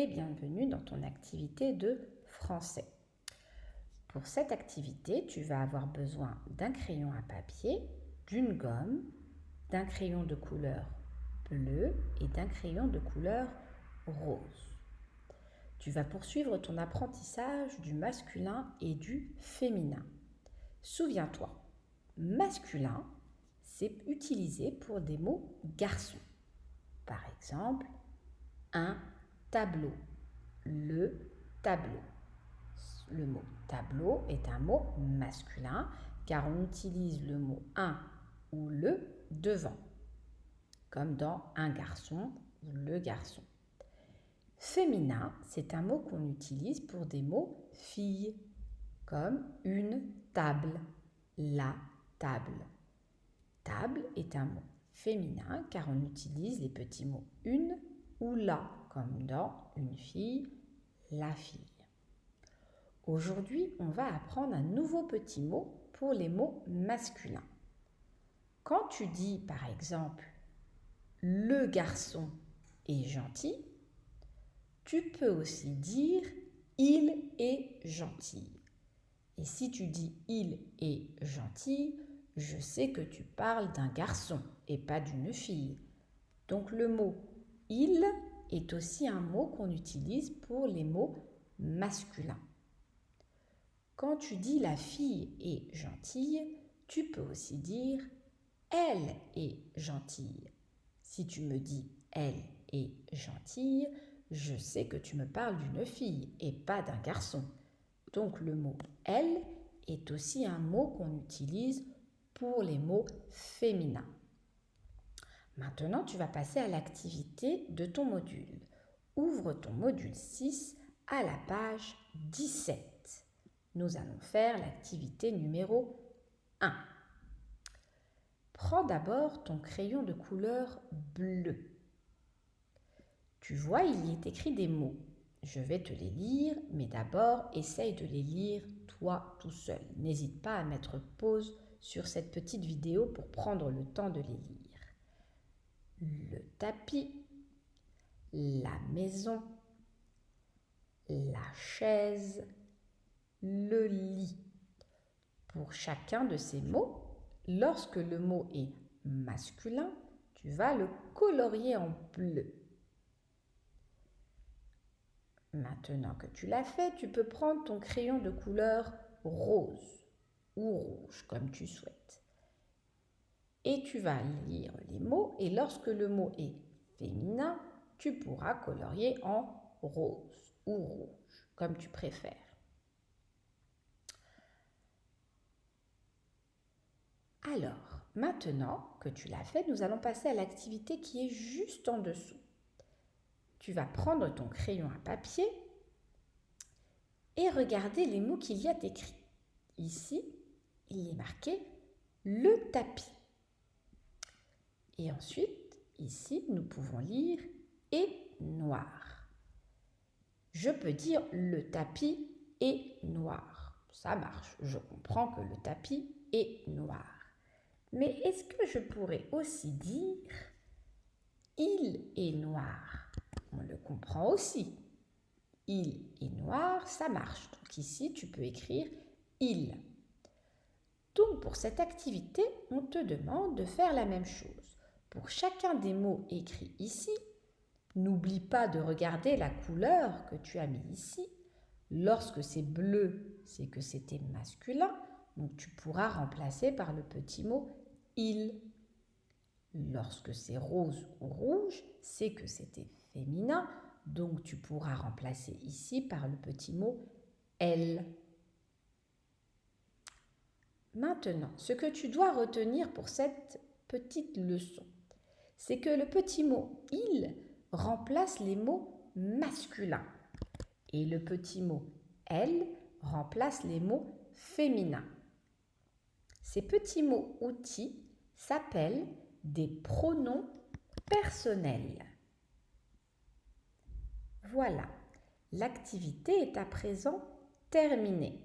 et bienvenue dans ton activité de français. Pour cette activité, tu vas avoir besoin d'un crayon à papier, d'une gomme, d'un crayon de couleur bleue et d'un crayon de couleur rose. Tu vas poursuivre ton apprentissage du masculin et du féminin. Souviens-toi, masculin, c'est utilisé pour des mots garçons. Par exemple, un tableau, le tableau. Le mot tableau est un mot masculin car on utilise le mot un ou le devant, comme dans un garçon ou le garçon. Féminin, c'est un mot qu'on utilise pour des mots filles, comme une table, la table. Table est un mot féminin car on utilise les petits mots une ou la, comme dans une fille, la fille. Aujourd'hui, on va apprendre un nouveau petit mot pour les mots masculins. Quand tu dis par exemple le garçon est gentil, tu peux aussi dire il est gentil. Et si tu dis il est gentil, je sais que tu parles d'un garçon et pas d'une fille. Donc le mot il est aussi un mot qu'on utilise pour les mots masculins. Quand tu dis la fille est gentille, tu peux aussi dire elle est gentille. Si tu me dis elle est gentille, je sais que tu me parles d'une fille et pas d'un garçon. Donc le mot elle est aussi un mot qu'on utilise pour les mots féminins. Maintenant, tu vas passer à l'activité de ton module. Ouvre ton module 6 à la page 17. Nous allons faire l'activité numéro 1. Prends d'abord ton crayon de couleur bleue. Tu vois, il y est écrit des mots. Je vais te les lire, mais d'abord, essaye de les lire toi tout seul. N'hésite pas à mettre pause sur cette petite vidéo pour prendre le temps de les lire. Le tapis, la maison, la chaise, le lit. Pour chacun de ces mots, lorsque le mot est masculin, tu vas le colorier en bleu. Maintenant que tu l'as fait, tu peux prendre ton crayon de couleur rose ou rouge, comme tu souhaites. Et tu vas lire les mots, et lorsque le mot est féminin, tu pourras colorier en rose ou rouge, comme tu préfères. Alors, maintenant que tu l'as fait, nous allons passer à l'activité qui est juste en dessous. Tu vas prendre ton crayon à papier et regarder les mots qu'il y a écrits. Ici, il est marqué « le tapis ». Et ensuite, ici, nous pouvons lire « est noir ». Je peux dire « le tapis est noir ». Ça marche, je comprends que le tapis est noir. Mais est-ce que je pourrais aussi dire « il est noir » ? On le comprend aussi. Il est noir, ça marche. Donc ici, tu peux écrire « il ». Donc pour cette activité, on te demande de faire la même chose. Pour chacun des mots écrits ici, n'oublie pas de regarder la couleur que tu as mis ici. Lorsque c'est bleu, c'est que c'était masculin. Donc tu pourras remplacer par le petit mot « il ». Lorsque c'est rose ou rouge, c'est que c'était féminin. Donc tu pourras remplacer ici par le petit mot « elle ». Maintenant, ce que tu dois retenir pour cette petite leçon, c'est que le petit mot « il » remplace les mots masculins et le petit mot « elle » remplace les mots féminins. Ces petits mots outils s'appellent des pronoms personnels. Voilà, l'activité est à présent terminée.